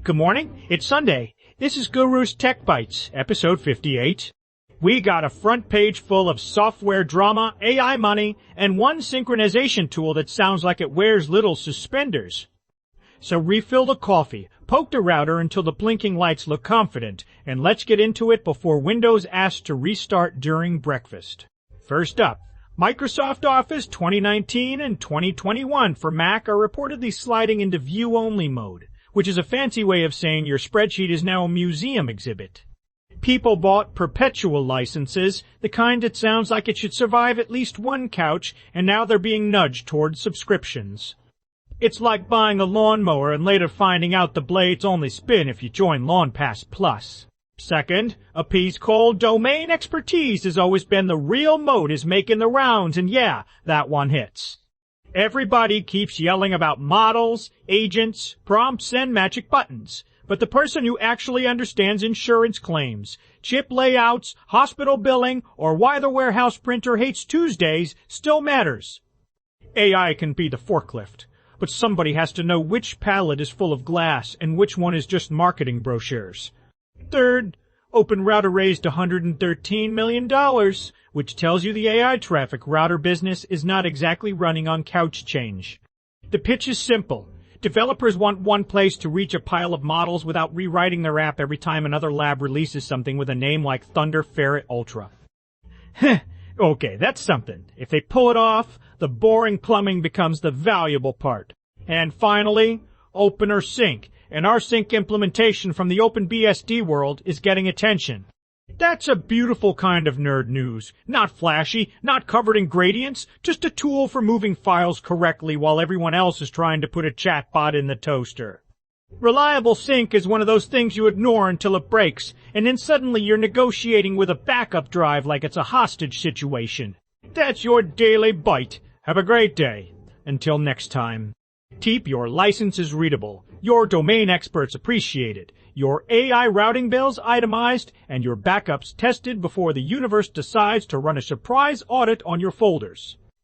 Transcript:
Good morning. It's Sunday. This is Guru's Tech Bytes, episode 58. We got a front page full of software drama, AI money, and one synchronization tool that sounds like it wears little suspenders. So refill the coffee, poke the router until the blinking lights look confident, and let's get into it before Windows asks to restart during breakfast. First up, Microsoft Office 2019 and 2021 for Mac are reportedly sliding into view-only mode, which is a fancy way of saying your spreadsheet is now a museum exhibit. People bought perpetual licenses, the kind that sounds like it should survive at least one couch, and now they're being nudged towards subscriptions. It's like buying a lawnmower and later finding out the blades only spin if you join Lawn Pass Plus. Second, a piece called domain expertise has always been the real moat is making the rounds, and yeah, that one hits. Everybody keeps yelling about models, agents, prompts, and magic buttons. But the person who actually understands insurance claims, chip layouts, hospital billing, or why the warehouse printer hates Tuesdays still matters. AI can be the forklift, but somebody has to know which pallet is full of glass and which one is just marketing brochures. Third, OpenRouter raised $113 million, which tells you the AI traffic router business is not exactly running on couch change. The pitch is simple. Developers want one place to reach a pile of models without rewriting their app every time another lab releases something with a name like Thunder Ferret Ultra. Okay, that's something. If they pull it off, the boring plumbing becomes the valuable part. And finally, OpenRSync, an rsync implementation from the OpenBSD world, is getting attention. That's a beautiful kind of nerd news. Not flashy, not covered in gradients, just a tool for moving files correctly while everyone else is trying to put a chatbot in the toaster. Reliable sync is one of those things you ignore until it breaks, and then suddenly you're negotiating with a backup drive like it's a hostage situation. That's your daily bite. Have a great day. Until next time. Keep your licenses readable, your domain experts appreciated, your AI routing bills itemized, and your backups tested before the universe decides to run a surprise audit on your folders.